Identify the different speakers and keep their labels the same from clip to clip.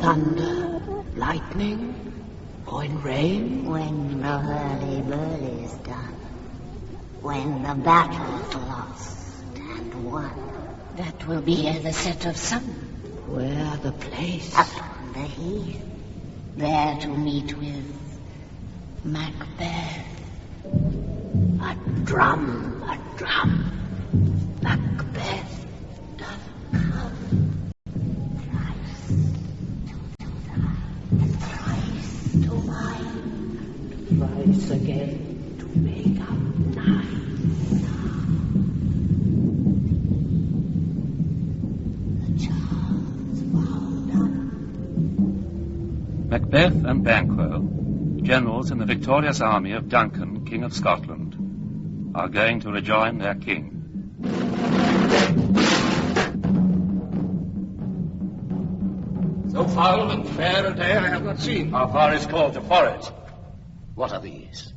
Speaker 1: thunder, lightning, or in rain?
Speaker 2: When the hurly-burly's done. When the battle's lost and won.
Speaker 1: That will be at the set of sun. Where the place?
Speaker 2: Upon the heath. There to meet with Macbeth.
Speaker 1: A drum, Macbeth doth come. Thrice to mine, thrice again to make up nine. The child's wound up.
Speaker 3: Macbeth and Banquo, generals in the victorious army of Duncan, King of Scotland, are going to rejoin their king.
Speaker 4: So foul and fair a day I have not seen.
Speaker 5: Our forest called to forage. What are these?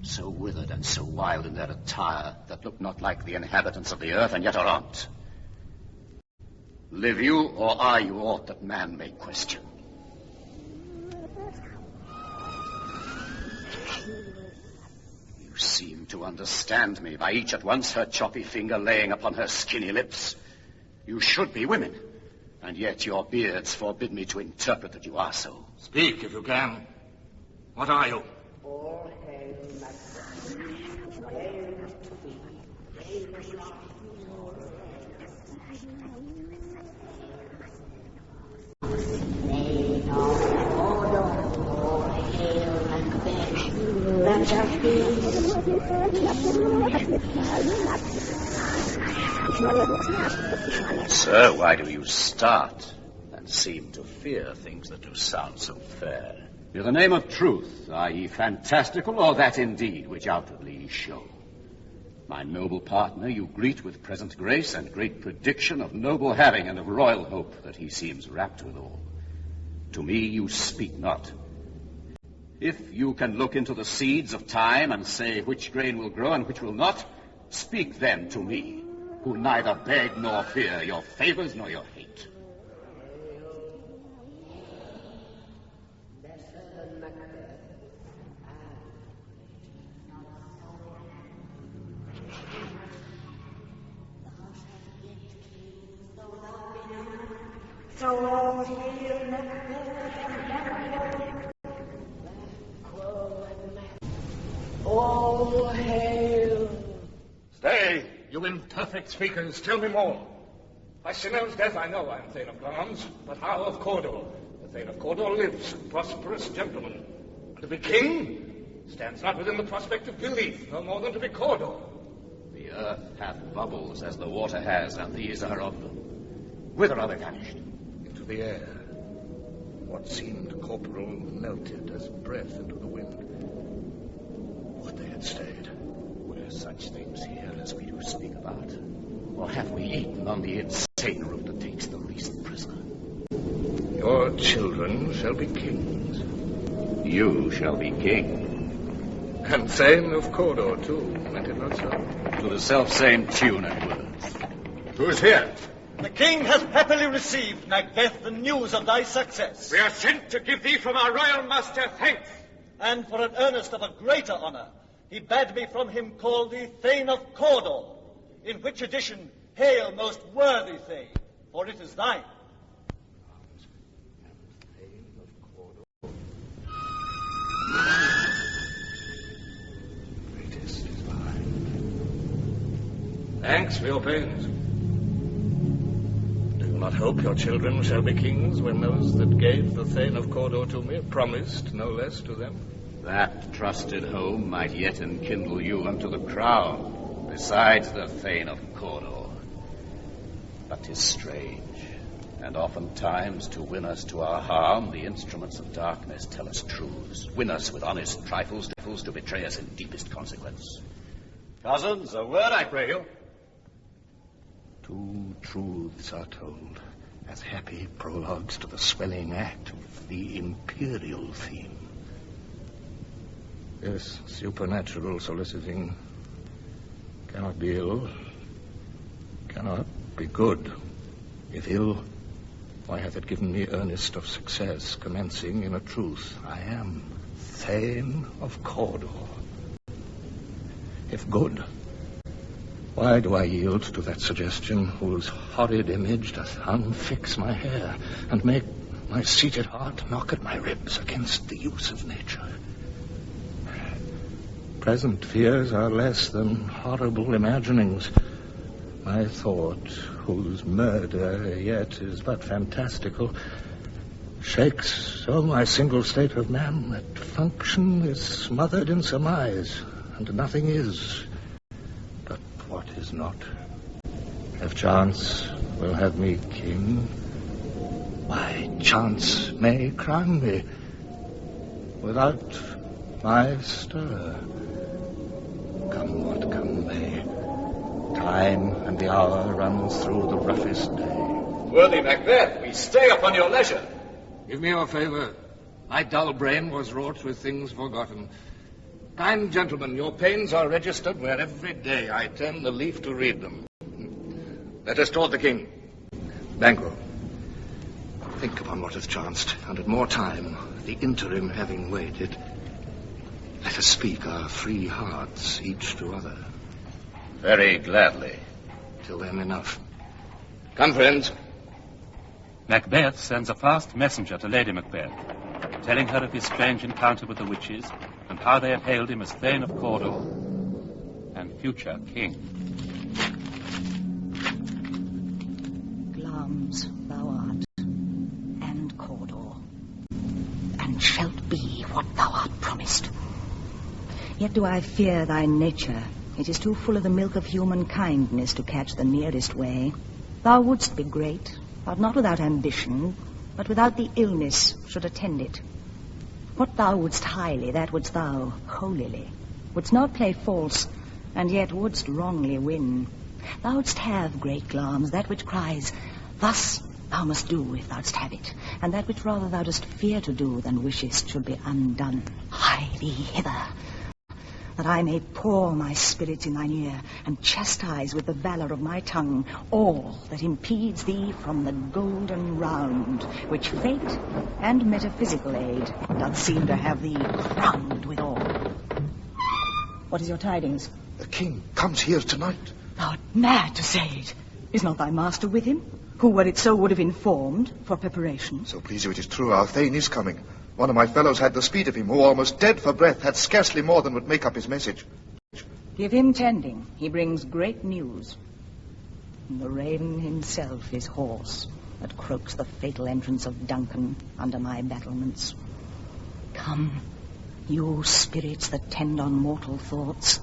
Speaker 5: So withered and so wild in their attire that look not like the inhabitants of the earth and yet are aught. Live you, or are you aught that man may question? You seem to understand me by each at once her choppy finger laying upon her skinny lips. You should be women, and yet your beards forbid me to interpret that you are so.
Speaker 4: Speak, if you can. What are you?
Speaker 1: All hail Macbeth. Hail to thee.
Speaker 2: Reign of Mordor, all hail Macbeth. Let us be.
Speaker 5: Sir, why do you start and seem to fear things that do sound so fair? In the name of truth, are ye fantastical, or that indeed which outwardly ye show? My noble partner you greet with present grace and great prediction of noble having and of royal hope that he seems rapt withal. To me you speak not. If you can look into the seeds of time and say which grain will grow and which will not, speak then to me, who neither beg nor fear your favors nor your hate.
Speaker 2: So all hail Macbeth.
Speaker 1: All hail.
Speaker 4: Stay, you imperfect speakers. Tell me more. By Sinel's death I know I am Thane of Glamis, but how of Cawdor? The Thane of Cawdor lives, a prosperous gentleman. And to be king stands not within the prospect of belief, no more than to be Cawdor.
Speaker 5: The earth hath bubbles as the water has, and these are of them. Whither are they vanished?
Speaker 4: Into the air. What seemed corporal melted as breath into the wind. Would they had stayed.
Speaker 5: Were such things here as we do speak about? Or have we eaten on the insane root that takes the least prisoner?
Speaker 4: Your children shall be kings.
Speaker 5: You shall be king.
Speaker 4: And Thane of Cawdor, too, meant it not so?
Speaker 5: To the self-same tune and words.
Speaker 4: Who is here?
Speaker 6: The king hath happily received, Macbeth, the news of thy success.
Speaker 4: We are sent to give thee from our royal master thanks.
Speaker 6: And for an earnest of a greater honour, he bade me from him call thee Thane of Cawdor, in which addition, hail, most worthy Thane, for it is thine.
Speaker 4: Greatest is mine. Thanks for your pains. Do you not hope your children shall be kings when those that gave the Thane of Cawdor to me promised no less to them?
Speaker 5: That trusted home might yet enkindle you unto the crown, besides the Thane of Cawdor. But 'tis strange, and oftentimes to win us to our harm, the instruments of darkness tell us truths, win us with honest trifles to betray us in deepest consequence.
Speaker 6: Cousins, a word, I pray you.
Speaker 4: Two truths are told, as happy prologues to the swelling act of the imperial theme. This supernatural soliciting cannot be ill, cannot be good. If ill, Why hath it given me earnest of success, commencing in a truth? I am Thane of Cawdor. If good, why do I yield to that suggestion whose horrid image doth unfix my hair and make my seated heart knock at my ribs against the use of nature? Present fears are less than horrible imaginings. My thought, whose murder yet is but fantastical, shakes so my single state of man that function is smothered in surmise, and nothing is but what is not. If chance will have me king, why, chance may crown me without my stir. Come what come may, time and the hour runs through the roughest day.
Speaker 5: Worthy Macbeth, we stay upon your leisure.
Speaker 4: Give me your favor. My dull brain was wrought with things forgotten. Kind gentlemen, your pains are registered where every day I turn the leaf to read them. Let us toward the king. Banquo, think upon what hath chanced, and at more time, the interim having waited, let us speak our free hearts, each to other.
Speaker 3: Very gladly.
Speaker 4: Till then, enough. Come, friends.
Speaker 3: Macbeth sends a fast messenger to Lady Macbeth, telling her of his strange encounter with the witches and how they have hailed him as Thane of Cawdor and future king.
Speaker 2: Glamis thou art, and Cawdor, and shalt be what thou art promised. Yet do I fear thy nature. It is too full of the milk of human kindness to catch the nearest way. Thou wouldst be great, but not without ambition, but without the illness should attend it. What thou wouldst highly, that wouldst thou holily. Wouldst not play false, and yet wouldst wrongly win. Thou wouldst have, great Glamis, that which cries, thus thou must do if thou'dst have it, and that which rather thou dost fear to do than wishest should be undone. Hie thee hither, that I may pour my spirits in thine ear, and chastise with the valor of my tongue all that impedes thee from the golden round, which fate and metaphysical aid doth seem to have thee crowned withal. What is your tidings?
Speaker 7: The king comes here tonight.
Speaker 2: Thou art mad to say it. Is not thy master with him, who, were it so, would have informed for preparation?
Speaker 7: So please you, it is true, our Thane is coming. One of my fellows had the speed of him, who, almost dead for breath, had scarcely more than would make up his message.
Speaker 2: Give him tending. He brings great news. The raven himself is hoarse that croaks the fatal entrance of Duncan under my battlements. Come, you spirits that tend on mortal thoughts,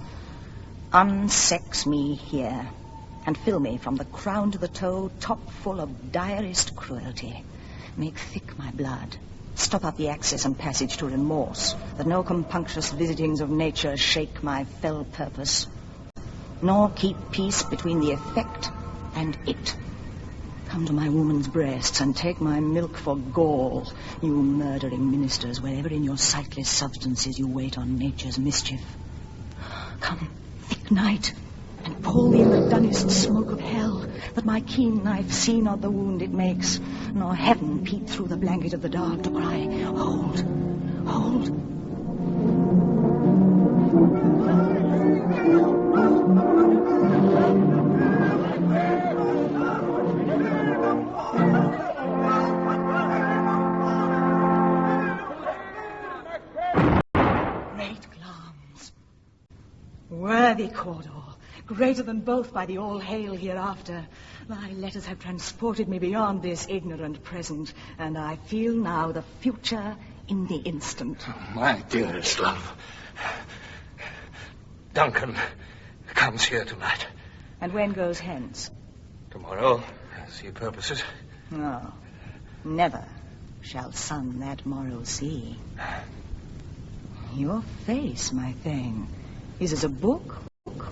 Speaker 2: unsex me here, and fill me from the crown to the toe, top full of direst cruelty. Make thick my blood. Stop up the access and passage to remorse, that no compunctious visitings of nature shake my fell purpose, nor keep peace between the effect and it. Come to my woman's breasts and take my milk for gall, you murdering ministers, wherever in your sightless substances you wait on nature's mischief. Come, thick night, and pour me in the dunnest smoke of hell, that my keen knife see not the wound it makes, nor heaven peep through the blanket of the dark to cry, hold, hold. Great Glamis, worthy Cawdor, greater than both by the all-hail hereafter. Thy letters have transported me beyond this ignorant present, and I feel now the future in the instant.
Speaker 4: My dearest love, Duncan comes here tonight.
Speaker 2: And when goes hence?
Speaker 4: Tomorrow, as he purposes.
Speaker 2: No, never shall sun that morrow see. Your face, my Thane, is as a book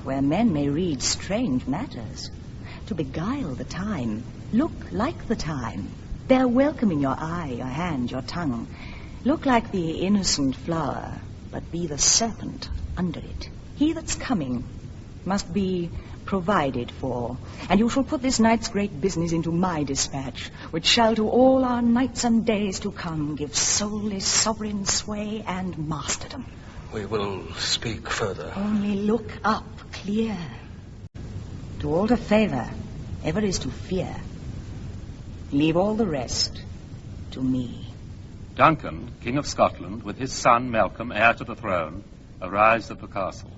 Speaker 2: where men may read strange matters. To beguile the time, look like the time. Bear welcome in your eye, your hand, your tongue. Look like the innocent flower, but be the serpent under it. He that's coming must be provided for, and you shall put this night's great business into my dispatch, which shall to all our nights and days to come give solely sovereign sway and masterdom.
Speaker 4: We will speak further.
Speaker 2: Only look up clear. To alter favour ever is to fear. Leave all the rest to me.
Speaker 3: Duncan, King of Scotland, with his son Malcolm, heir to the throne, arrives at the castle.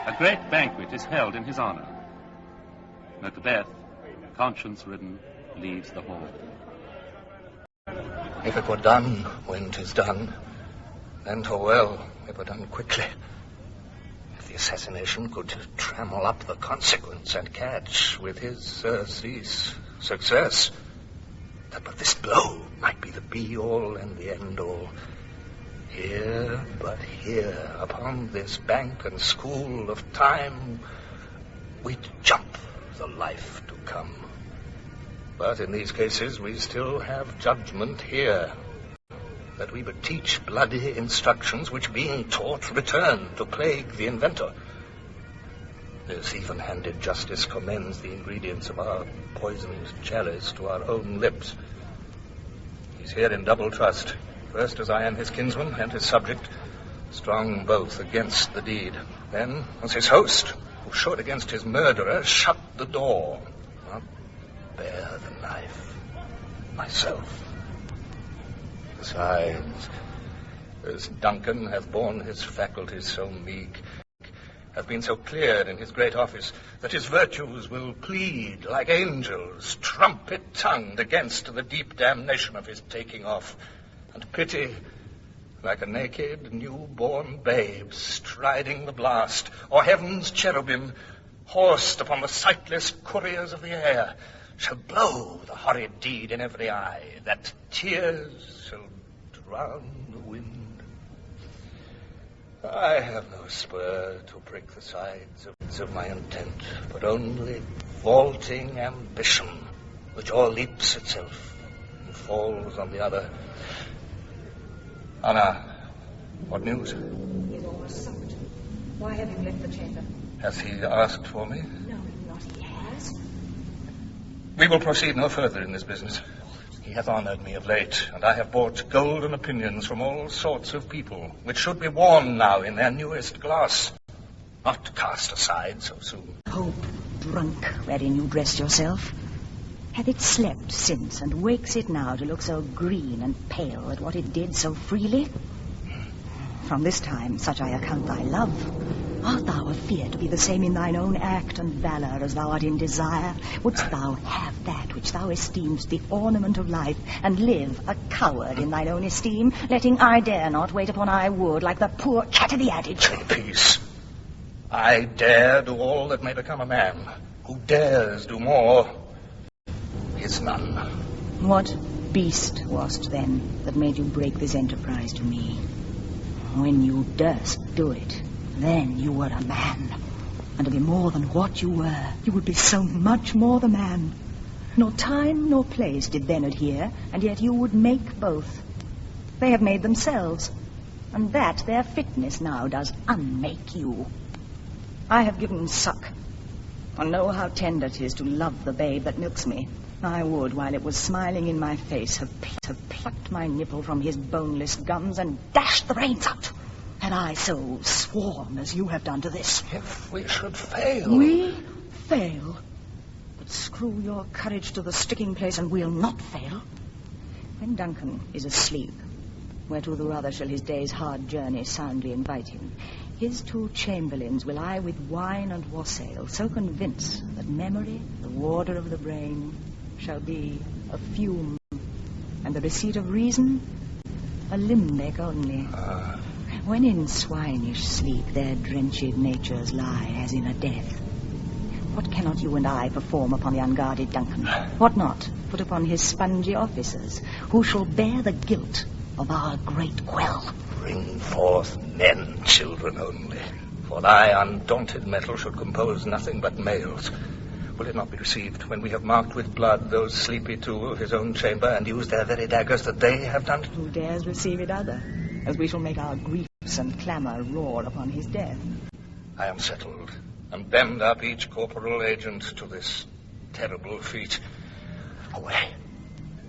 Speaker 3: A great banquet is held in his honor. Macbeth, conscience-ridden, leaves the hall.
Speaker 4: If it were done when 'tis done, then 'twere well it were done quickly. If the assassination could trammel up the consequence and catch with his surcease success, that but this blow might be the be-all and the end-all. Here, but here, upon this bank and school of time, we'd jump the life to come. But in these cases we still have judgment here, that we but teach bloody instructions which, being taught, return to plague the inventor. This even-handed justice commends the ingredients of our poisoned chalice to our own lips. He's here in double trust. First as I am his kinsman and his subject, strong both against the deed. Then as his host, who should against his murderer shut the door, not bear the knife myself. Besides, as Duncan hath borne his faculties so meek, hath been so cleared in his great office, that his virtues will plead like angels, trumpet-tongued against the deep damnation of his taking off, and pity like a naked new-born babe striding the blast, or heaven's cherubim, horsed upon the sightless couriers of the air, shall blow the horrid deed in every eye, that tears shall drown the wind. I have no spur to prick the sides of my intent, but only vaulting ambition, which o'erleaps itself and falls on the other. Anna, what news?
Speaker 2: He is almost supped. Why have you left the chamber?
Speaker 4: Hath he asked for me?
Speaker 2: No, not he has.
Speaker 4: We will proceed no further in this business. He hath honoured me of late, and I have bought golden opinions from all sorts of people, which should be worn now in their newest glass, not cast aside so soon.
Speaker 2: Hope, drunk, wherein you dressed yourself. Hath it slept since, and wakes it now to look so green and pale at what it did so freely? From this time, such I account thy love. Art thou afeard to be the same in thine own act and valour as thou art in desire? Wouldst thou have that which thou esteem'st the ornament of life, and live a coward in thine own esteem, letting I dare not wait upon I would, like the poor cat of the adage?
Speaker 4: Peace. I dare do all that may become a man. Who dares do more is none.
Speaker 2: What beast wast then that made you break this enterprise to me? When you durst do it, then you were a man. And to be more than what you were, you would be so much more the man. Nor time nor place did then adhere, and yet you would make both. They have made themselves, and that their fitness now does unmake you. I have given suck, and know how tender 'tis to love the babe that milks me. I would, while it was smiling in my face, have plucked my nipple from his boneless gums and dashed the brains out, had I so sworn as you have done to this.
Speaker 4: If we should fail...
Speaker 2: We fail? But screw your courage to the sticking place, and we'll not fail. When Duncan is asleep, whereto the rather shall his day's hard journey soundly invite him, his two chamberlains will I with wine and wassail so convince that memory, the warder of the brain, shall be a fume, and the receipt of reason a limbeck only. When in swinish sleep their drenched natures lie as in a death, What cannot you and I perform upon the unguarded Duncan? What not put upon his spongy officers, who shall bear the guilt of our great quell?
Speaker 4: Bring forth men, children only. For thy undaunted metal should compose nothing but males. Will it not be received when we have marked with blood those sleepy two of his own chamber, and used their very daggers that they have done?
Speaker 2: Who dares receive it other, as we shall make our griefs and clamour roar upon his death?
Speaker 4: I am settled, and bend up each corporal agent to this terrible feat. Away,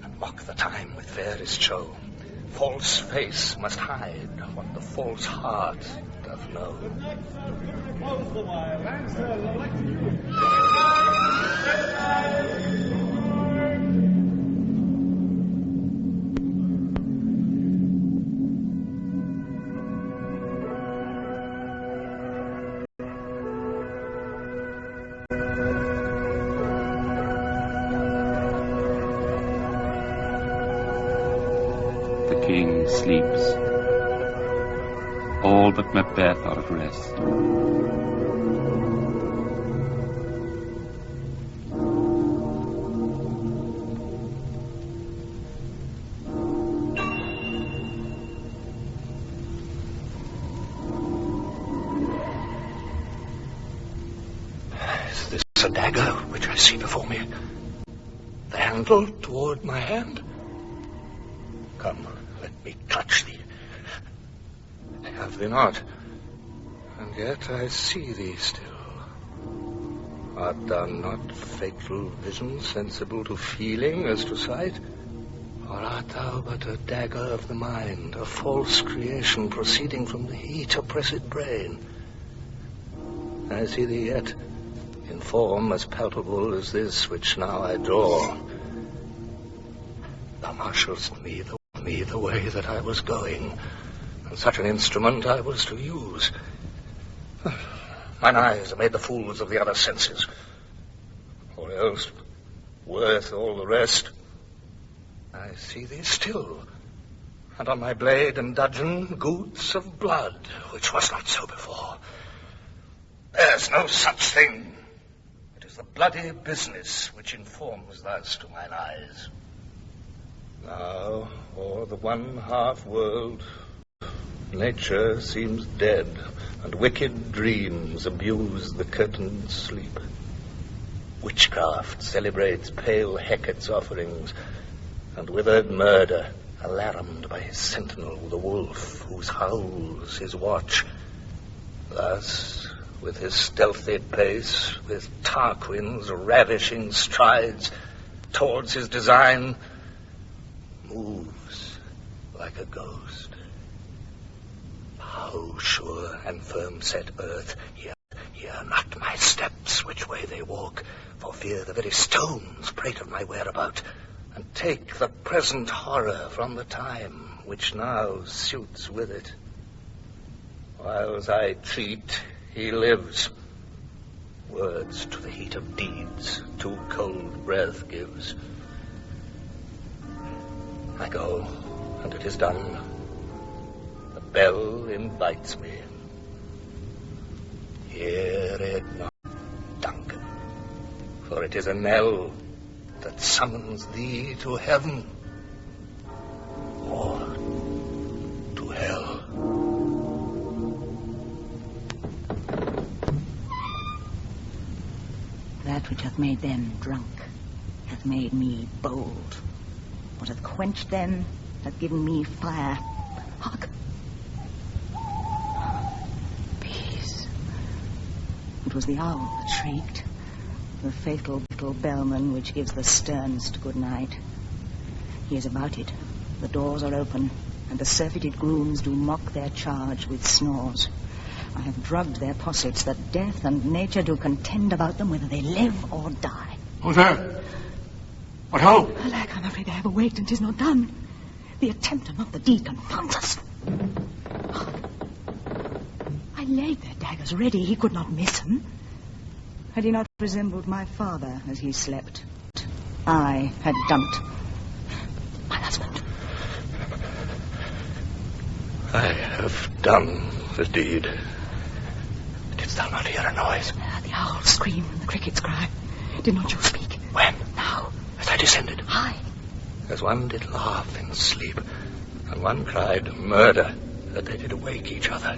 Speaker 4: and mock the time with fairest show. False face must hide what the false heart doth know.
Speaker 3: The king sleeps. All but Macbeth are at rest.
Speaker 4: Is this a dagger which I see before me? The handle toward my hand? Come, let me clutch thee. I have thee not, and yet I see thee still. Art thou not fatal vision, sensible to feeling as to sight? Or art thou but a dagger of the mind, a false creation proceeding from the heat oppressed brain? I see thee yet, in form as palpable as this which now I draw. Thou marshalst me the way that I was going, and such an instrument I was to use. Mine eyes have made the fools of the other senses, or else, worth all the rest, I see thee still, and on my blade and dudgeon gouts of blood, which was not so before. There's no such thing. It is the bloody business which informs thus to mine eyes. Now, o'er the one half world, nature seems dead, and wicked dreams abuse the curtained sleep. Witchcraft celebrates pale Hecate's offerings, and withered murder, alarumed by his sentinel, the wolf, whose howls his watch. Thus, with his stealthy pace, with Tarquin's ravishing strides, towards his design, moves like a ghost. How sure and firm set earth, hear not my steps which way they walk, for fear the very stones prate of my whereabout, and take the present horror from the time which now suits with it. Whiles I treat, he lives. Words to the heat of deeds too cold breath gives. I go, and it is done. The bell invites me. Hear it not, Duncan, for it is a knell that summons thee to heaven or to hell.
Speaker 2: That which hath made them drunk hath made me bold. What hath quenched them hath given me fire. Hark! Peace. It was the owl that shrieked, the fatal little bellman which gives the sternest good night. He is about it. The doors are open, and the surfeited grooms do mock their charge with snores. I have drugged their possets that death and nature do contend about them whether they live or die.
Speaker 4: Who's there? What ho?
Speaker 2: Alack, I'm afraid I have awaked, and 'tis not done. The attempt and not the deed confounds us. I laid their daggers ready. He could not miss them. Had he not resembled my father as he slept, I had done it. My husband.
Speaker 4: I have done the deed. Didst thou not hear a noise?
Speaker 2: The owls scream and the crickets cry. Did not you speak?
Speaker 4: When?
Speaker 2: Now.
Speaker 4: As I descended.
Speaker 2: Aye.
Speaker 4: As one did laugh in sleep, and one cried murder, that they did awake each other.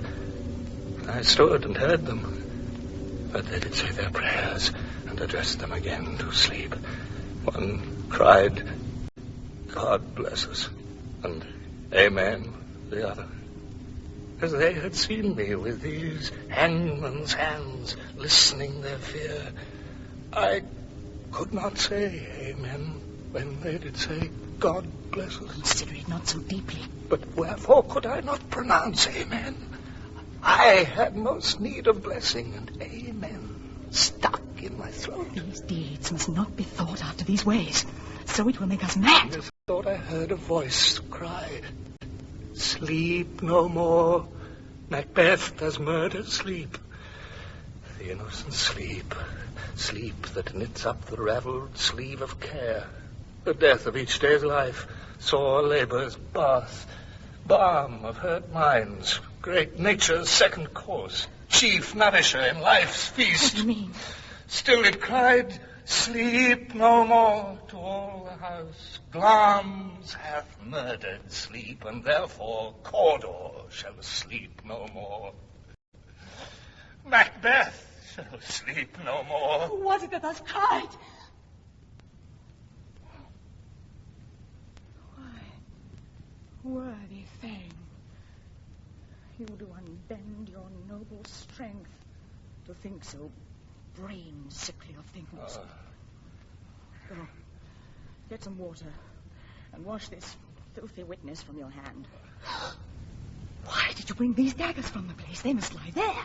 Speaker 4: I stood and heard them, but they did say their prayers and addressed them again to sleep. One cried, God bless us, and Amen, the other. As they had seen me with these hangman's hands, listening their fear, I could not say Amen when they did say, God bless us.
Speaker 2: Consider it not so deeply.
Speaker 4: But wherefore could I not pronounce Amen? I had most need of blessing, and Amen stuck in my throat.
Speaker 2: These deeds must not be thought after these ways, so it will make us mad.
Speaker 4: I thought I heard a voice cry, sleep no more. Macbeth does murder sleep. The innocent sleep. Sleep that knits up the ravelled sleeve of care. The death of each day's life. Sore labour's bath. Balm of hurt minds. Great nature's second course. Chief nourisher in life's feast.
Speaker 2: What do you mean?
Speaker 4: Still it cried, sleep no more to all the house. Glamis hath murdered sleep, and therefore Cawdor shall sleep no more. Macbeth shall sleep no more.
Speaker 2: Who was it that thus cried? Why, worthy Thane, you do unbend your noble strength to think so brain-sickly of things. Go, get some water and wash this filthy witness from your hand. Why did you bring these daggers from the place? They must lie there.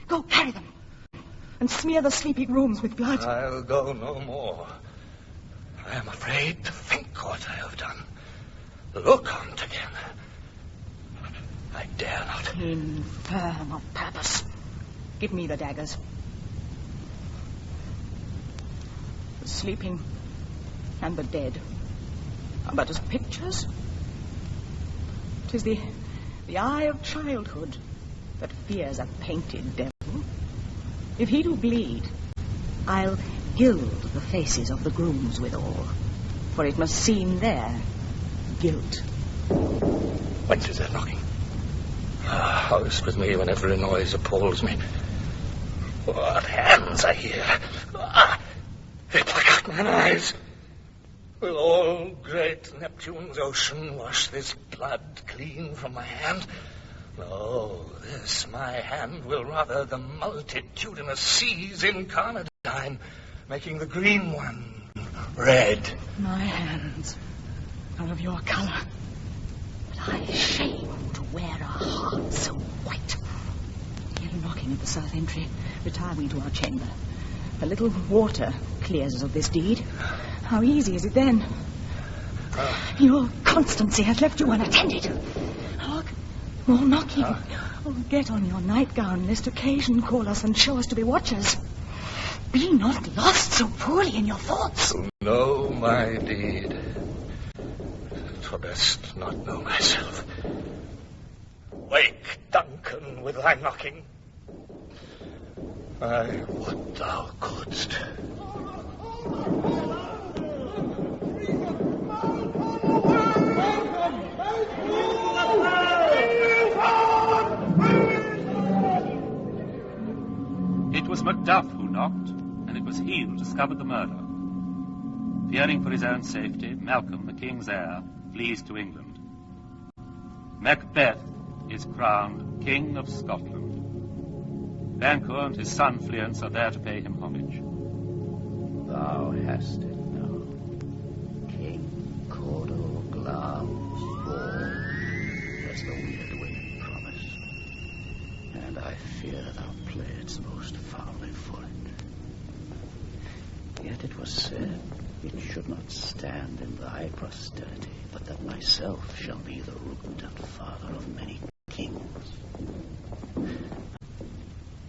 Speaker 2: Go, carry them. And smear the sleeping rooms with blood.
Speaker 4: I'll go no more. I am afraid to think what I have done. Look on't again. I dare not.
Speaker 2: Infirm of purpose. Give me the daggers. The sleeping and the dead are but as pictures. 'Tis the eye of childhood that fears a painted devil. If he do bleed, I'll gild the faces of the grooms withal, for it must seem there guilt.
Speaker 4: Whence is that knocking? How is with me when every noise appalls me? What hands I hear! They pluck out mine eyes. Will all great Neptune's ocean wash this blood clean from my hand? No, this my hand will rather the multitudinous seas incarnadine, making the green one red.
Speaker 2: My hands are of your colour, but I shame to wear a heart so white. Hear a knocking at the south entry. Retire we to our chamber. A little water clears us of this deed. How easy is it then? Your constancy has left you unattended. Hark, more knocking. Oh, get on your nightgown, lest occasion call us and show us to be watchers. Be not lost so poorly in your thoughts.
Speaker 4: To know my deed, 'twere best not know myself. Wake, Duncan, with thy knocking. I would thou couldst.
Speaker 3: It was Macduff who knocked, and it was he who discovered the murder. Fearing for his own safety, Malcolm, the king's heir, flees to England. Macbeth is crowned King of Scotland. Banquo and his son Fleance are there to pay him homage.
Speaker 5: Thou hast it now. King Cawdor Glamis born, as the weird women promised. And I fear thou playedst most foully for it. Yet it was said it should not stand in thy posterity, but that myself shall be the root and father of many kings.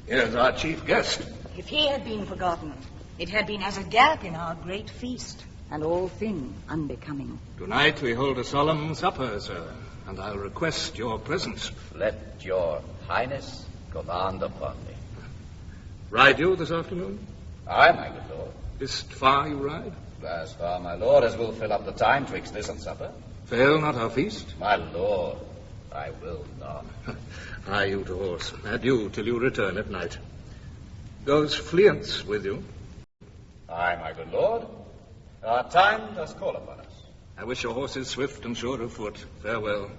Speaker 4: Here's our chief guest.
Speaker 2: If he had been forgotten, it had been as a gap in our great feast, and all thing unbecoming.
Speaker 4: Tonight we hold a solemn supper, sir, and I'll request your presence.
Speaker 5: Let your highness command upon me.
Speaker 4: Ride you this afternoon?
Speaker 5: Aye, my good lord.
Speaker 4: Is't far you ride?
Speaker 5: As far, my lord, as will fill up the time twixt this and supper.
Speaker 4: Fail not our feast?
Speaker 5: My lord, I will not.
Speaker 4: Hie you to horse. Adieu till you return at night. Goes Fleance with you?
Speaker 5: Aye, my good lord. Our time does call upon us.
Speaker 4: I wish your horses swift and sure of foot. Farewell.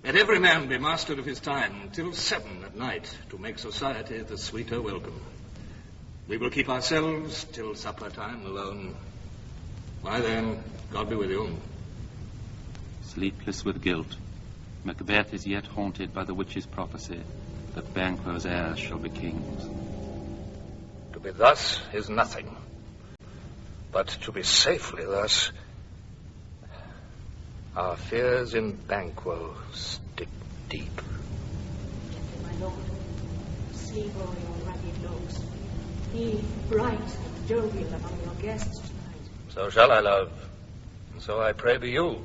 Speaker 4: Let every man be master of his time till 7 at night, to make society the sweeter welcome. We will keep ourselves till supper time alone. Why then, God be with you.
Speaker 3: Sleepless with guilt, Macbeth is yet haunted by the witch's prophecy that Banquo's heirs shall be kings.
Speaker 4: To be thus is nothing, but to be safely thus, our fears in Banquo stick deep.
Speaker 1: Gently, my lord, sleep o'er your ragged looks. Be bright and jovial among your guests tonight.
Speaker 4: So shall I, love, and so I pray be you.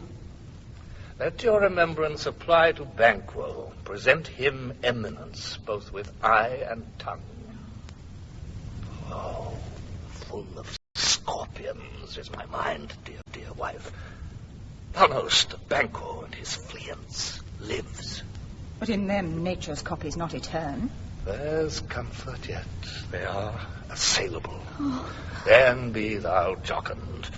Speaker 4: Let your remembrance apply to Banquo. Present him eminence, both with eye and tongue. Oh, full of scorpions is my mind, dear, dear wife. Thou knowest that Banquo and his Fleance lives.
Speaker 2: But in them nature's copy's not etern.
Speaker 4: There's comfort yet. They are assailable. Then be thou jocund.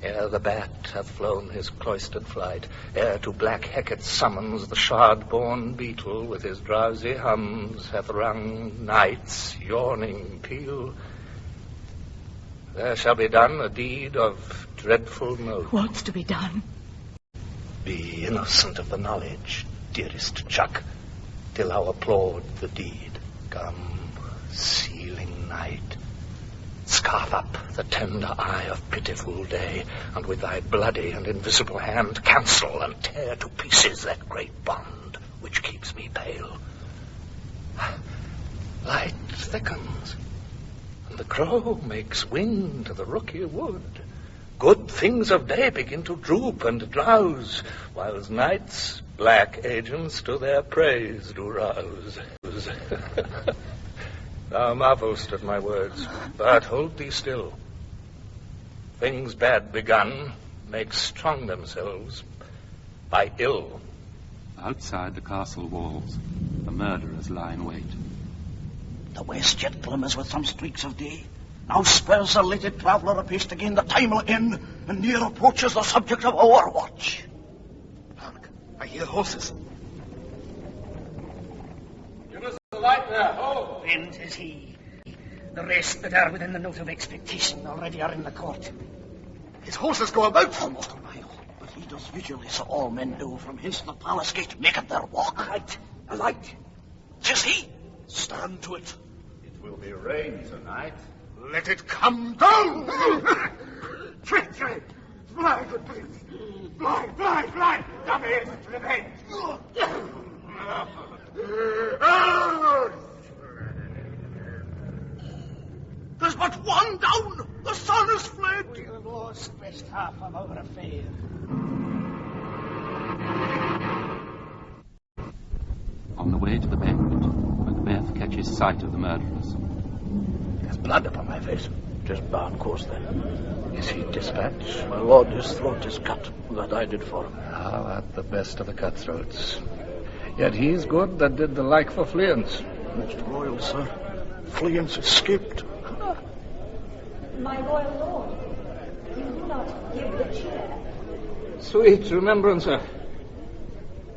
Speaker 4: Ere the bat hath flown his cloistered flight, ere to black Hecate's summons the shard-born beetle with his drowsy hums hath rung night's yawning peal, there shall be done a deed of dreadful note.
Speaker 2: What's to be done?
Speaker 4: Be innocent of the knowledge, dearest Chuck, till thou applaud the deed. Come, sealing night, scarf up the tender eye of pitiful day, and with thy bloody and invisible hand cancel and tear to pieces that great bond which keeps me pale. Light thickens, and the crow makes wing to the rooky wood. Good things of day begin to droop and drowse, whiles night's black agents to their praise do rouse. Thou marvelst at my words, but hold thee still. Things bad begun make strong themselves by ill.
Speaker 3: Outside the castle walls, the murderers lie in wait.
Speaker 8: The west yet glimmers with some streaks of day. Now spurs the lated traveller apace to gain the time will end, and near approaches the subject of our watch.
Speaker 7: Hark, I hear horses.
Speaker 4: Give us the light there, ho!
Speaker 8: Friend is he. The rest that are within the note of expectation already are in the court.
Speaker 7: His horses go about.
Speaker 8: Almost a mile, but he does visually, so all men do. From hence the palace gate maketh their walk. A light. 'Tis he. Stand to it.
Speaker 5: It will be rain tonight.
Speaker 7: Let it come down! Treachery! Fly, good prince! Fly, fly, fly! Dummy is revenge!
Speaker 8: There's but one down. The sun is fled.
Speaker 6: We have lost best half of our affair.
Speaker 3: On the way to the banquet, Macbeth catches sight of the murderers.
Speaker 6: There's blood upon my face. 'Tis Banquo's then. Is he dispatched? My lord, his throat is cut. That I did for him.
Speaker 4: Thou art the best of the cutthroats. Yet he's good that did the like for Fleance.
Speaker 6: Most royal, sir. Fleance escaped.
Speaker 1: My royal lord, you do not give the cheer.
Speaker 4: Sweet remembrancer.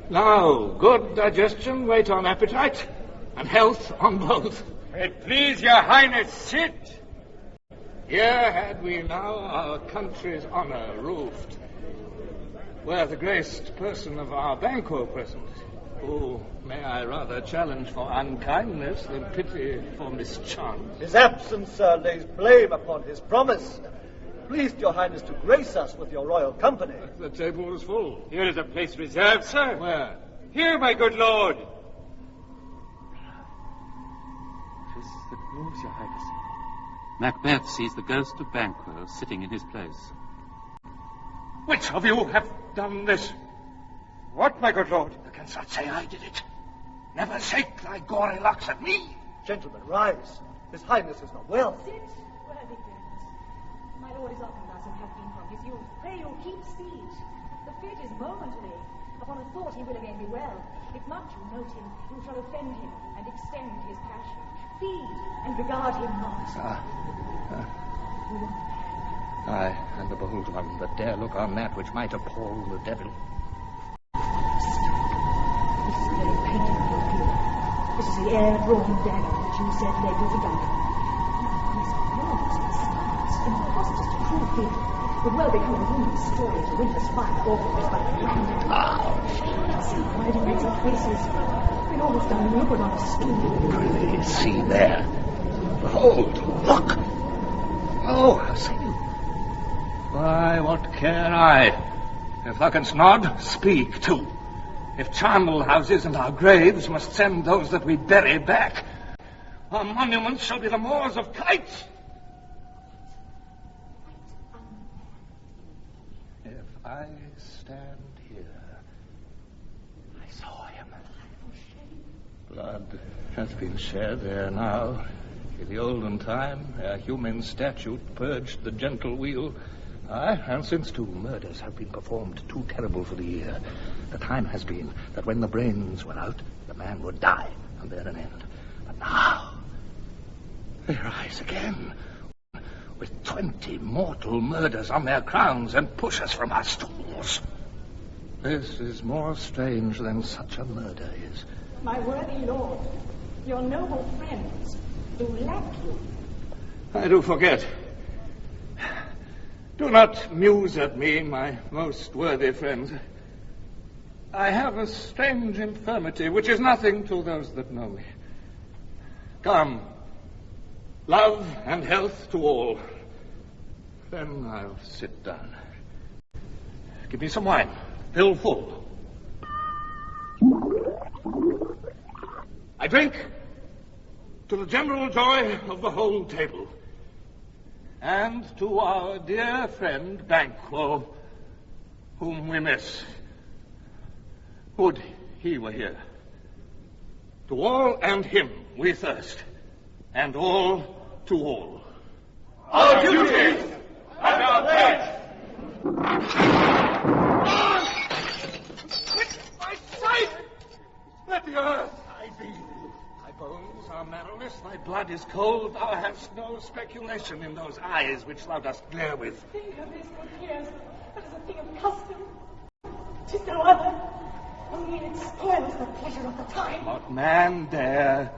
Speaker 4: Now, good digestion wait on appetite, and health on both.
Speaker 9: It please your highness, sit.
Speaker 4: Here had we now our country's honor roofed, were the graced person of our Banquo present, who may I rather challenge for unkindness than pity for mischance.
Speaker 6: His absence, sir, lays blame upon his promise. Pleased your highness to grace us with your royal company.
Speaker 4: The table is full.
Speaker 9: Here is a place reserved, sir.
Speaker 4: Where?
Speaker 9: Here, my good lord.
Speaker 3: 'Tis that moves, your highness. Macbeth sees the ghost of Banquo sitting in his place.
Speaker 9: Which of you have done this? What, my good lord?
Speaker 8: You can not say I did it.
Speaker 4: Never shake thy gory locks at me.
Speaker 6: Gentlemen, rise. His Highness is not well.
Speaker 1: Sit, worthy friends. My lord is often thus and hath been from his youth. Pray you, keep speed. The fit is momentary. Upon a thought he will again be well. If not you note him, you shall offend him and extend his passion. Feed and regard him not.
Speaker 4: I am the bold one that dare look on that which might appall the devil.
Speaker 1: This is the very painting of your fear. This is the air-drawn dagger which you said led you to Duncan. These words and stars, impostors to true fear, would well become a woman's story to witness fire always by the grand. See hiding in such faces. When all is done, you put on a stool.
Speaker 4: Prithee, see there. Behold, look. Oh, how say you? Why, what care I? If thou canst nod, speak too. If charnel houses and our graves must send those that we bury back, our monuments shall be the moors of kites. If I stand here, I saw him. Blood hath been shed ere now. In the olden time, ere human statute purged the gentle wheel, aye, and since too, murders have been performed too terrible for the ear. The time has been that when the brains were out, the man would die, and there an end. But now, they rise again, with 20 mortal murders on their crowns, and push us from our stools. This is more strange than such a murder is.
Speaker 1: My worthy lord, your noble friends do lack you.
Speaker 4: I do forget. Do not muse at me, my most worthy friends. I have a strange infirmity, which is nothing to those that know me. Come, love and health to all. Then I'll sit down. Give me some wine, fill full. I drink to the general joy of the whole table, and to our dear friend Banquo, whom we miss. Would he were here. To all and him we thirst, and all to all.
Speaker 7: Our duties and our pledge.
Speaker 4: My sight! Let the earth I be. Thy bones are marrowless, thy blood is cold. Thou hast no speculation in those eyes which thou dost glare with.
Speaker 1: Think of this, good peers. That is a thing of custom. 'Tis no other. Only it spoils the pleasure of the time.
Speaker 4: What man dare?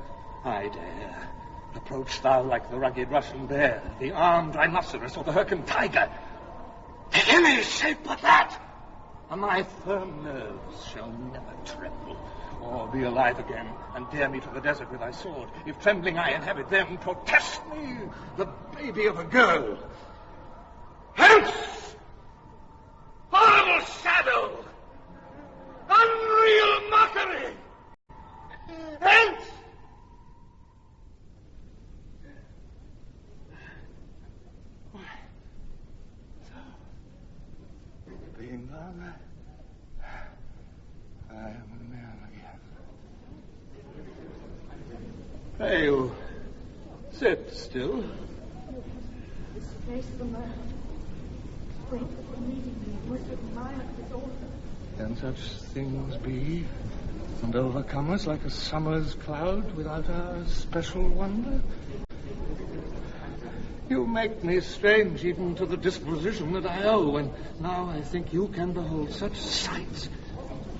Speaker 4: I dare. Approach thou like the rugged Russian bear, the armed rhinoceros, or the Hyrcan tiger. Any shape but that, and my firm nerves shall never tremble, or be alive again, and dare me to the desert with thy sword. If trembling I inhabit them, protest me, the baby of a girl. Hence! Horrible shadow! Unreal mockery! Hence! Being gone, I am a man again. Pray you, sit still.
Speaker 1: Disgrace the murder. Wait for meeting me and would admire his order.
Speaker 4: Can such things be, and overcome us like a summer's cloud without our special wonder? You make me strange even to the disposition that I owe, and now I think you can behold such sights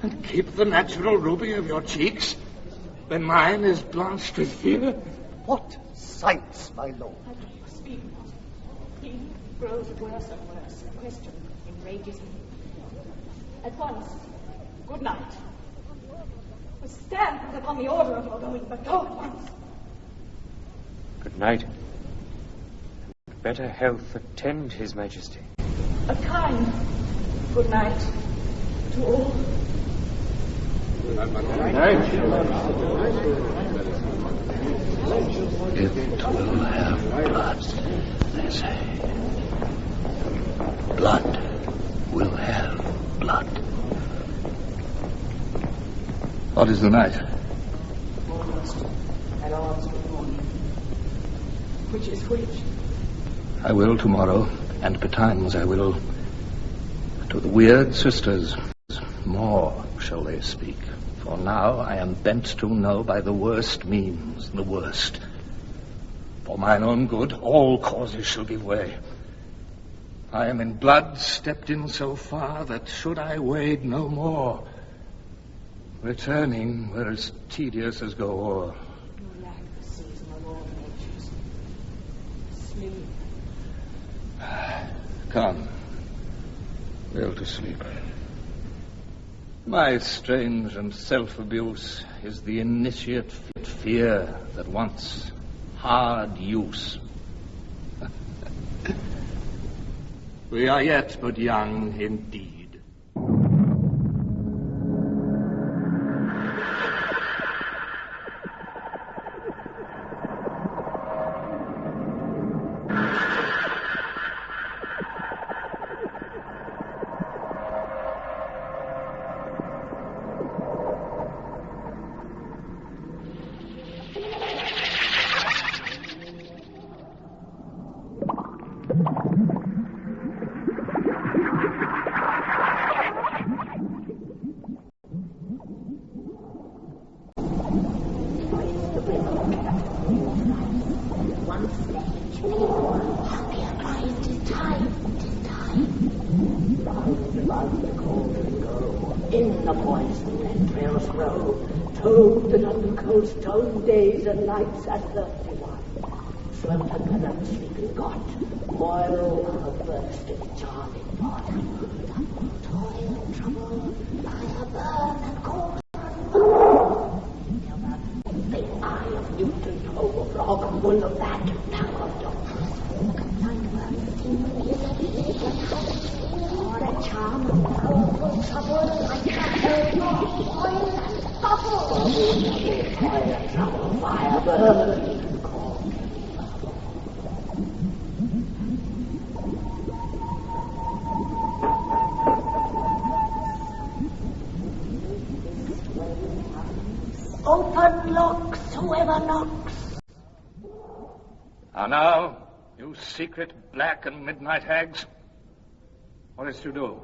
Speaker 4: and keep the natural ruby of your cheeks when mine is blanched with fear.
Speaker 6: What sights, my lord?
Speaker 1: Speak not. He grows worse and worse. The question enrages me. At once, good night. Stand upon the order of your going, but go at once.
Speaker 10: Good night. Better health attend his majesty.
Speaker 1: A kind good night to all.
Speaker 4: It will have blood, they say. Blood will have blood. What is the night?
Speaker 1: gods before me. Which is which?
Speaker 4: I will tomorrow, and betimes I will. To the weird sisters, more shall they speak. For now I am bent to know by the worst means the worst. For mine own good, all causes shall give way. I am in blood stepped in so far that should I wade no more, returning were as tedious as go o'er.
Speaker 1: You lack the season of all natures. Sleep.
Speaker 4: Come, will to sleep. My strange and self-abuse is the initiate fear that wants hard use. We are yet but young indeed.
Speaker 1: In the poison entrails grow, told that on the coast old days and nights at 31. Float a gun sleeping God, oil a burst of charming pot. Toil and trouble, fire burn and cold. The eye of Newton, hoe of rock, wool of bat, tongue of dog. Or a charm of powerful trouble like that oil and bubble. Fire, trouble, fire, burn. Open locks, whoever knocks.
Speaker 4: Now, you secret black and midnight hags, what is to do?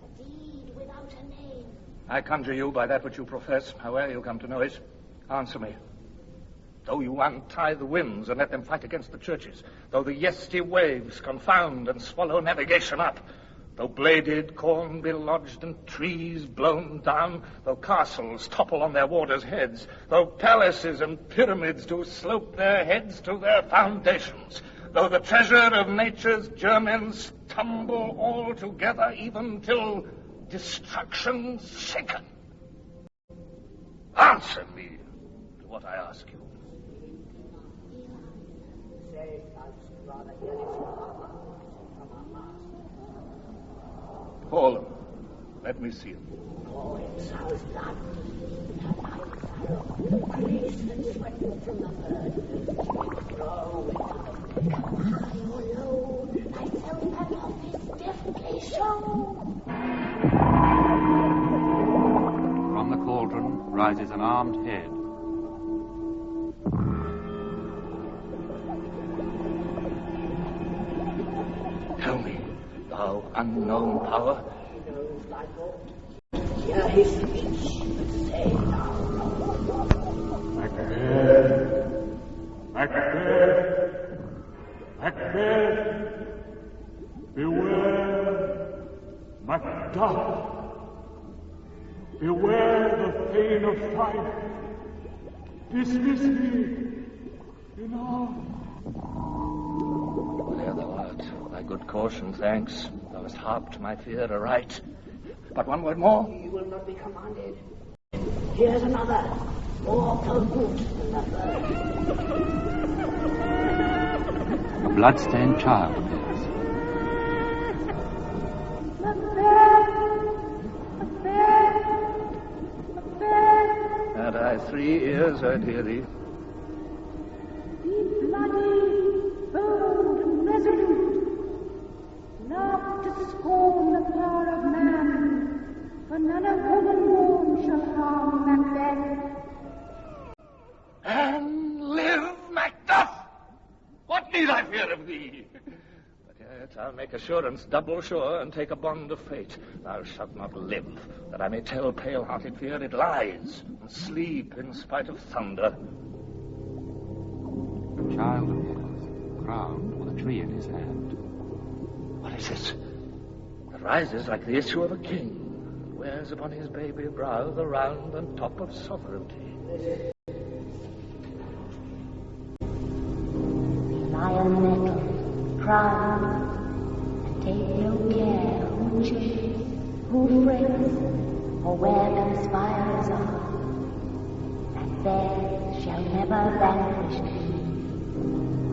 Speaker 1: A deed without a name.
Speaker 4: I conjure you by that which you profess, howe'er you come to know it, answer me. Though you untie the winds and let them fight against the churches, though the yesty waves confound and swallow navigation up, though bladed corn be lodged and trees blown down, though castles topple on their warders' heads, though palaces and pyramids do slope their heads to their foundations, though the treasure of nature's germens tumble all together even till destruction's shaken. Answer me to what I ask you. Call him. Let me see him.
Speaker 1: Oh, it sounds blood. Grace and sweating from the bird. Grow high or low, thyself and office deftly show.
Speaker 3: From the cauldron rises an armed head.
Speaker 4: Tell me, thou unknown power.
Speaker 1: He knows thy thought. Hear his speech, but say thou not.
Speaker 7: Macbeth! Macbeth! Macbeth! Beware! Macduff! Beware the Thane of Fife! Dismiss me! Enough!
Speaker 4: There thou art. Thy good caution, thanks. Thou hast harped my fear aright. But one word more.
Speaker 1: You will not be commanded. Here's another, more potent than the first.
Speaker 3: A blood-stained child appears.
Speaker 4: Had I 3 ears, I'd hear thee.
Speaker 11: Be bloody, bold, and resolute, not to scorn the power of man, for none of woman born shall harm Macbeth.
Speaker 4: And live! desire of thee. But yet I'll make assurance double sure, and take a bond of fate. Thou shalt not live, that I may tell pale-hearted fear it lies, and sleep in spite of thunder.
Speaker 3: A child appears, crowned with a tree in his hand.
Speaker 4: What is this? That rises like the issue of a king, and wears upon his baby brow the round and top of sovereignty.
Speaker 11: Lion metal, proud, and take no care who cheers, who frets, or where conspirers are. And there shall never vanquish me,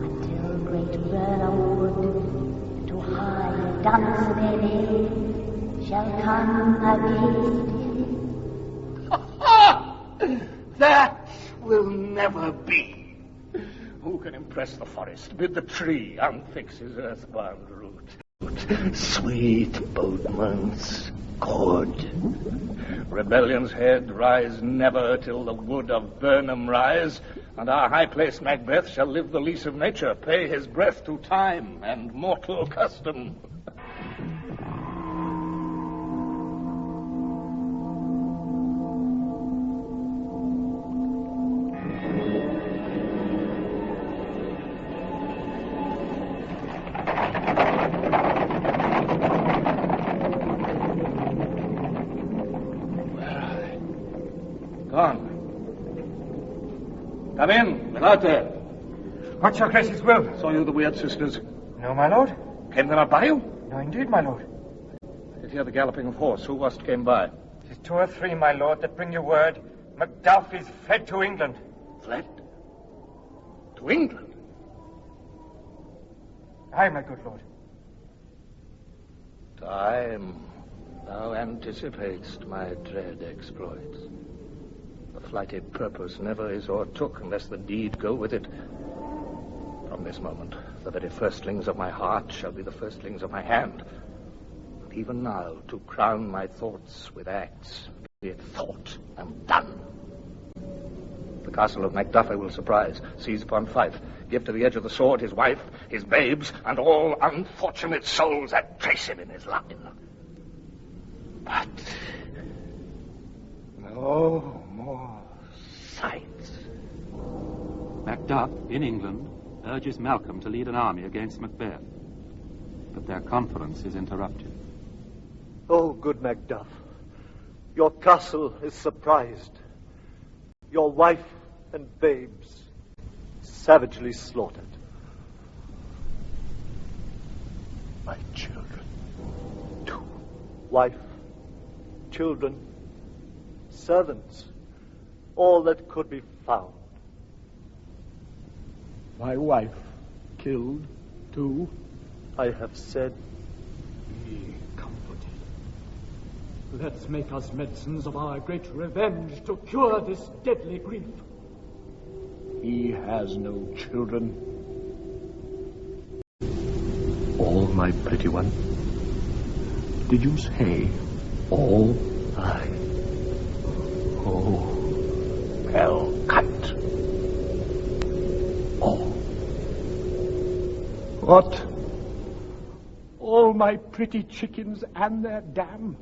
Speaker 11: until great Burnham wood, to high Dunsinane, shall come against him.
Speaker 4: That will never be. Who can impress the forest, bid the tree unfix his earthbound root? Sweet boatman's good. Rebellion's head rise never till the wood of Burnham rise, and our high-placed Macbeth shall live the lease of nature, pay his breath to time and mortal custom. Come in, without there.
Speaker 9: What's your Grace's will?
Speaker 4: Saw you the weird sisters?
Speaker 9: No, my lord.
Speaker 4: Came they not by you?
Speaker 9: No, indeed, my lord.
Speaker 4: I could hear the galloping of horse. Who was't came by?
Speaker 9: 'Tis 2 or 3, my lord, that bring you word. Macduff is fled to England.
Speaker 4: Fled? To England?
Speaker 9: Aye, my good lord.
Speaker 4: Time, thou anticipatest my dread exploits. The flighty purpose never is o'ertook unless the deed go with it. From this moment, the very firstlings of my heart shall be the firstlings of my hand. And even now, to crown my thoughts with acts, be it thought and done. The castle of Macduff I will surprise, seize upon Fife, give to the edge of the sword his wife, his babes, and all unfortunate souls that trace him in his line. But no more sights.
Speaker 3: Macduff, in England, urges Malcolm to lead an army against Macbeth. But their conference is interrupted.
Speaker 6: Oh, good Macduff, your castle is surprised. Your wife and babes savagely slaughtered. My children, too. Wife, children, servants, all that could be found.
Speaker 12: My wife killed, too.
Speaker 6: I have said,
Speaker 12: be comforted. Let's make us medicines of our great revenge to cure this deadly grief. He has no children.
Speaker 6: all my pretty one. Did you say all? Aye. Oh, well cut. All.
Speaker 12: What? All my pretty chickens and their dam?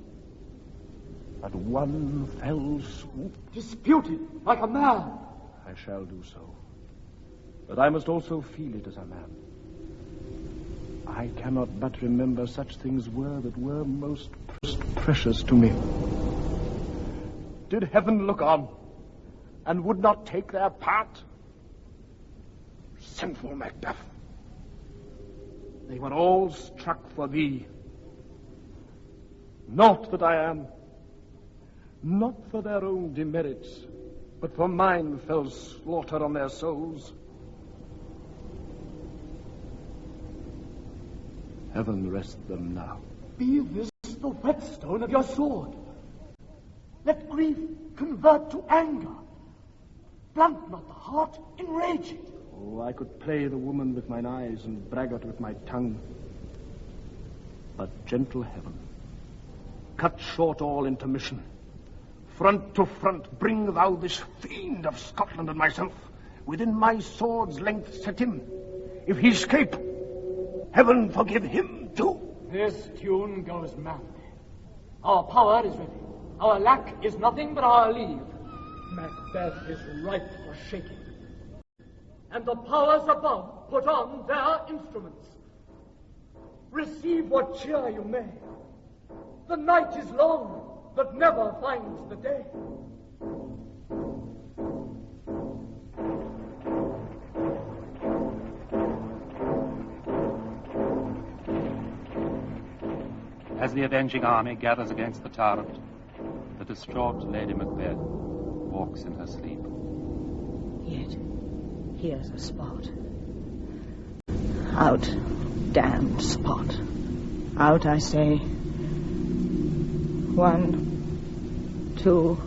Speaker 12: At one fell swoop? Disputed like a man. I shall do so. But I must also feel it as a man. I cannot but remember such things that were most precious to me. Did heaven look on and would not take their part? Sinful Macbeth. They were all struck for thee. Not that I am. Not for their own demerits, but for mine fell slaughter on their souls. Heaven rest them now. Be this the whetstone of your sword. Let grief convert to anger. Blunt not the heart, enrage it. Oh, I could play the woman with mine eyes and braggart with my tongue. But gentle heaven, cut short all intermission. Front to front bring thou this fiend of Scotland and myself. Within my sword's length set him. If he escape, Heaven forgive him too.
Speaker 13: This tune goes madly. Our power is ready. Our lack is nothing but our leave. Macbeth is ripe for shaking. And the powers above put on their instruments. Receive what cheer you may. The night is long, but never finds the day.
Speaker 3: As the avenging army gathers against the tyrant, the distraught Lady Macbeth walks in her sleep.
Speaker 2: Yet, here's a spot. Out, damned spot. Out, I say. 1, 2.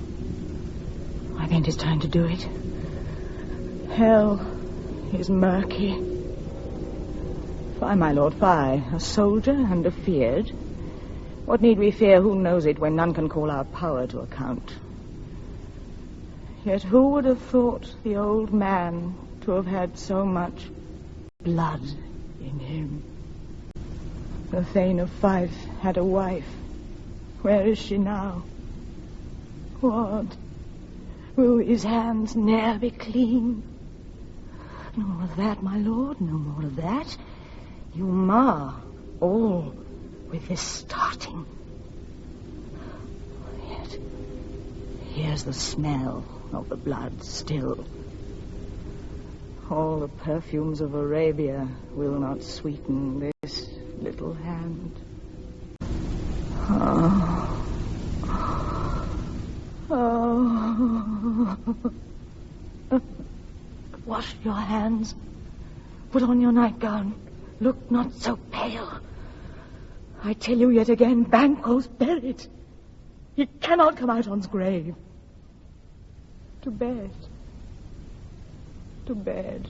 Speaker 2: I think it's time to do it. Hell is murky. Fie, my lord, fie. A soldier and a feared. What need we fear? Who knows it when none can call our power to account? Yet who would have thought the old man to have had so much blood in him? The Thane of Fife had a wife. Where is she now? What? Will his hands ne'er be clean? No more of that, my lord, no more of that. You mar all with this starting. Yet, here's the smell of the blood still. All the perfumes of Arabia will not sweeten this little hand. Oh. Wash your hands. Put on your nightgown. Look not so pale. I tell you yet again, Banquo's buried. He cannot come out on's grave. To bed. To bed.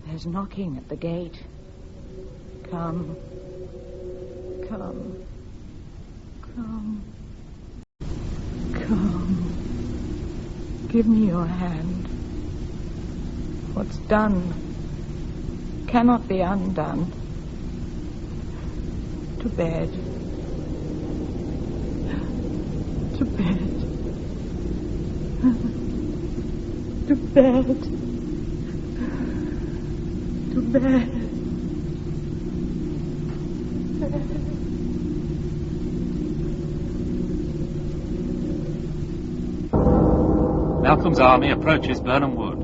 Speaker 2: There's knocking at the gate. Come. Come. Come. Come. Give me your hand. What's done cannot be undone. To bed. To bed. To bed. To bed.
Speaker 3: Malcolm's army approaches Burnham Wood.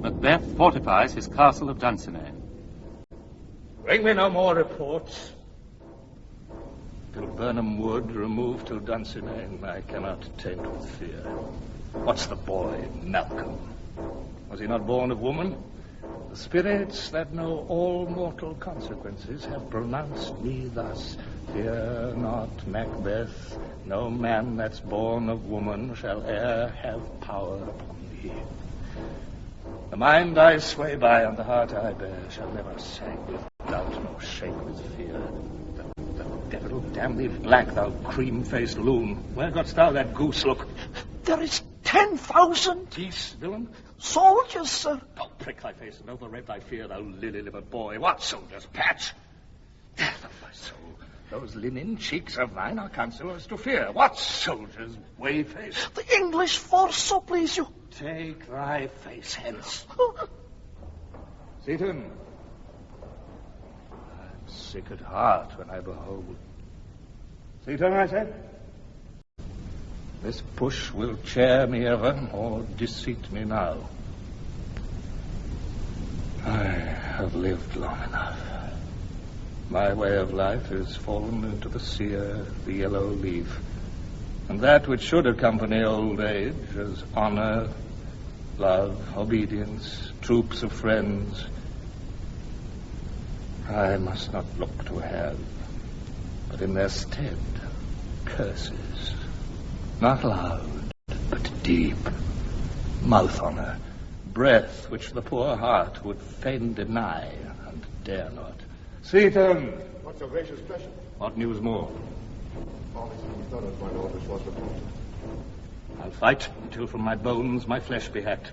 Speaker 3: Macbeth fortifies his castle of Dunsinane.
Speaker 4: Bring me no more reports. Till Burnham Wood, removed to Dunsinane, I cannot taint with fear. What's the boy, Malcolm? Was he not born of woman? The spirits that know all mortal consequences have pronounced me thus. Fear not, Macbeth. No man that's born of woman shall e'er have power upon thee. The mind I sway by and the heart I bear shall never sag with doubt nor shake with fear. The devil damn thee black, thou cream-faced loon. Where gotst thou that goose look?
Speaker 8: There is 10,000.
Speaker 4: Peace, villain?
Speaker 8: Soldiers, sir.
Speaker 4: Oh, prick thy face and overred thy fear, thou lily-livered boy. What soldiers, Patch? Death of my soul. Those linen cheeks of thine are counsellors to fear. What soldiers, whey-face?
Speaker 8: The English force, so please you.
Speaker 4: Take thy face hence. Seaton. I'm sick at heart when I behold. Seaton, I said. This push will chair me ever, or deceit me now. I have lived long enough. My way of life is fallen into the sere, the yellow leaf. And that which should accompany old age, as honor, love, obedience, troops of friends, I must not look to have, but in their stead, curses. Not loud, but deep. Mouth honor, breath which the poor heart would fain deny and dare not. Seaton!
Speaker 7: What's your gracious pleasure?
Speaker 4: What news more?
Speaker 7: All is undone as my lord, which was reported.
Speaker 4: I'll fight until from my bones my flesh be hacked.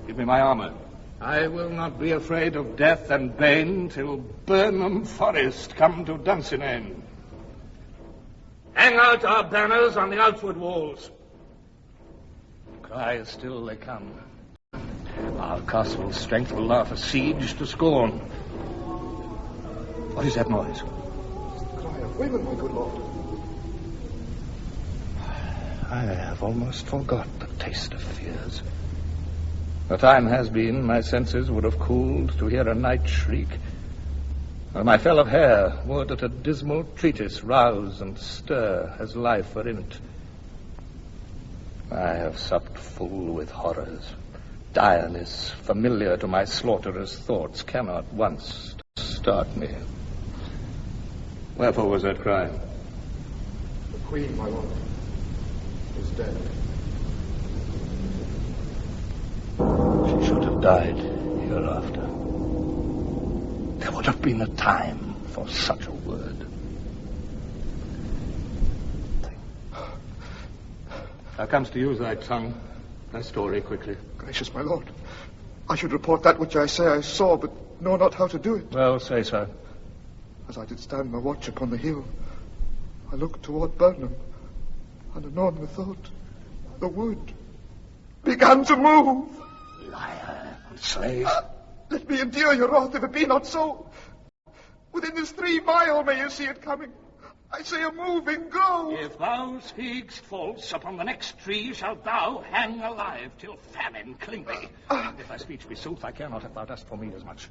Speaker 4: Give me my armor. I will not be afraid of death and bane till Burnham Forest come to Dunsinane. Hang out our banners on the outward walls. Cry as still they come. Our castle's strength will laugh a siege to scorn. What is that noise?
Speaker 7: The cry of women, my good lord.
Speaker 4: I have almost forgot the taste of fears. The time has been, my senses would have cooled to hear a night shriek, or my fell of hair would at a dismal treatise rouse and stir as life were in it. I have supped full with horrors. Direness, familiar to my slaughterous thoughts, cannot once start me. Wherefore was that cry?
Speaker 7: The queen, my lord, is dead.
Speaker 4: She should have died hereafter. There would have been a time for such a word. How comes to use thy tongue? Thy story quickly.
Speaker 7: Gracious my lord, I should report that which I say I saw, but know not how to do it.
Speaker 4: Well, say so.
Speaker 7: As I did stand my watch upon the hill, I looked toward Burnham, and anon methought the wood began to move.
Speaker 4: Liar and slave.
Speaker 7: Let me endure your wrath if it be not so. Within this 3 mile may you see it coming. I say a moving go.
Speaker 4: If thou speak'st false, upon the next tree shalt thou hang alive till famine cling thee. If thy speech be sooth, I care not if thou dost for me as much.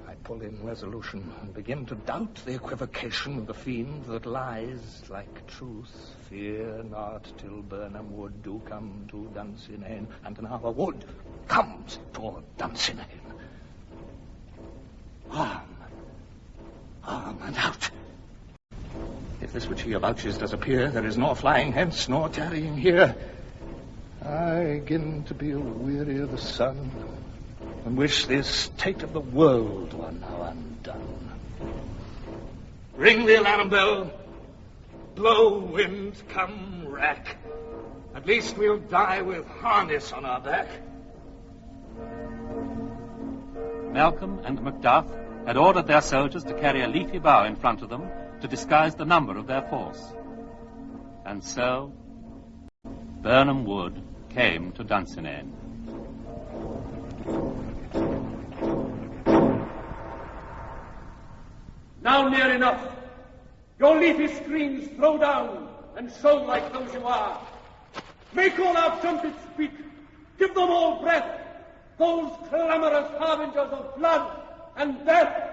Speaker 4: I pull in resolution and begin to doubt the equivocation of the fiend that lies like truth. Fear not till Burnham Wood do come to Dunsinane, and now a wood comes toward Dunsinane. Arm and out. If this which he avouches does appear, there is nor flying hence, nor tarrying here. I begin to be weary of the sun, and wish this state of the world were now undone. Ring the alarm bell. Blow, wind, come, rack. At least we'll die with harness on our back.
Speaker 3: Malcolm and Macduff had ordered their soldiers to carry a leafy bough in front of them to disguise the number of their force. And so, Burnham Wood came to Dunsinane.
Speaker 13: Now near enough. Your leafy screens throw down, and show like those you are. Make all our trumpets speak. Give them all breath. Those clamorous harbingers of blood and death.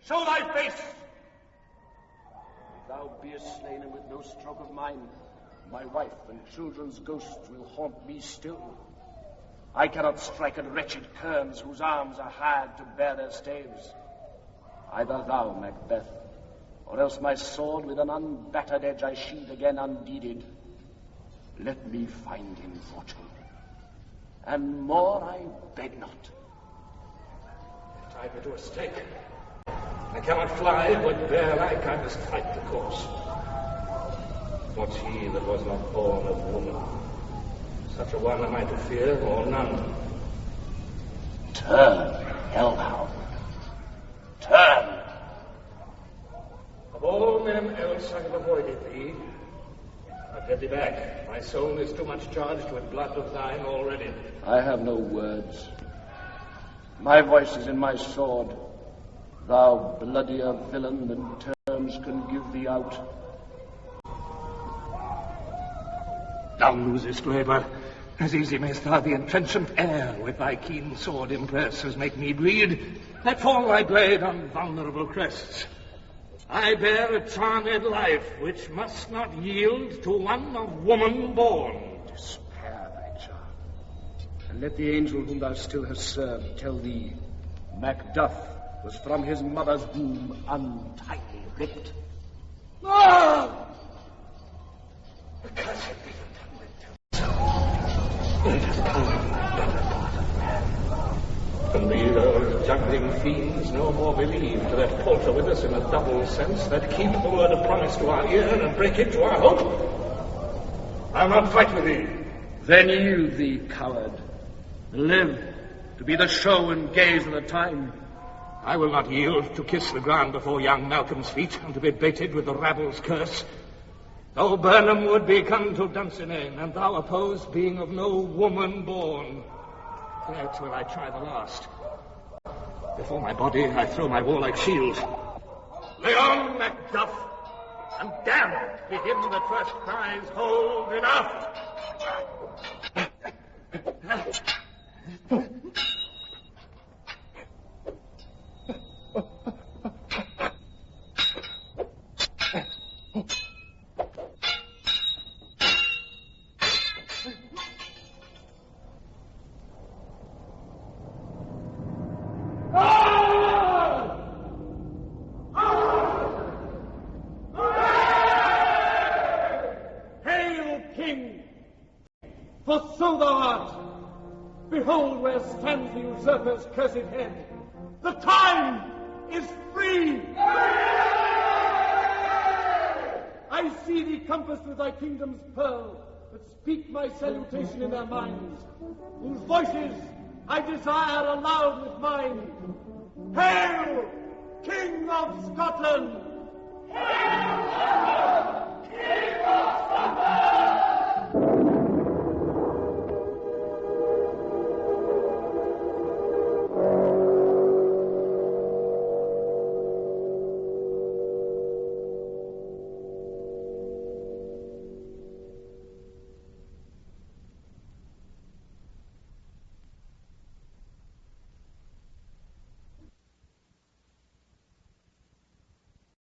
Speaker 8: Show thy face! If thou beest slain, and with no stroke of mine, my wife and children's ghosts will haunt me still. I cannot strike at wretched kerns whose arms are hired to bear their staves. Either thou, Macbeth, or else my sword with an unbattered edge I sheathe again undeeded. Let me find him, fortune, and more I beg not.
Speaker 4: Tie me to a stake. I cannot fly, but bear-like I must fight the course. What's he that was not born of woman? Such a one am I to fear, or none.
Speaker 8: Turn, hellhound. Turn!
Speaker 4: Of all men else I have avoided thee, but Get thee back. My soul is too much charged with blood of thine already.
Speaker 8: I have no words. My voice is in my sword. Thou bloodier villain than terms can give thee out.
Speaker 4: Thou losest labour. As easy mayst thou the entrenchant air with thy keen sword impress as make me bleed. Let fall thy blade on vulnerable crests. I bear a charmed life which must not yield to one of woman born.
Speaker 8: Spare thy charm, and let the angel whom thou still hast served tell thee Macduff was from his mother's womb untimely ripped.
Speaker 4: Ah! Accursed be the it has come, and these old juggling fiends no more believe to that palter with us in a double sense, that keep the word of promise to our ear and break it to our hope. I'll not fight with thee.
Speaker 8: Then yield thee, coward. Live to be the show and gaze of the time.
Speaker 4: I will not yield to kiss the ground before young Malcolm's feet, and to be baited with the rabble's curse. Though Burnham would be come to Dunsinane, and thou oppose, being of no woman born, yet will I try the last. Before my body I throw my warlike shield. Lay on, Macduff, and damn be him that first cries, hold enough!
Speaker 13: For so thou art. Behold where stands the usurper's cursed head. The time is free. I see thee compassed with thy kingdom's pearl, that speak my salutation in their minds, whose voices I desire aloud with mine. Hail, King of Scotland! Hail!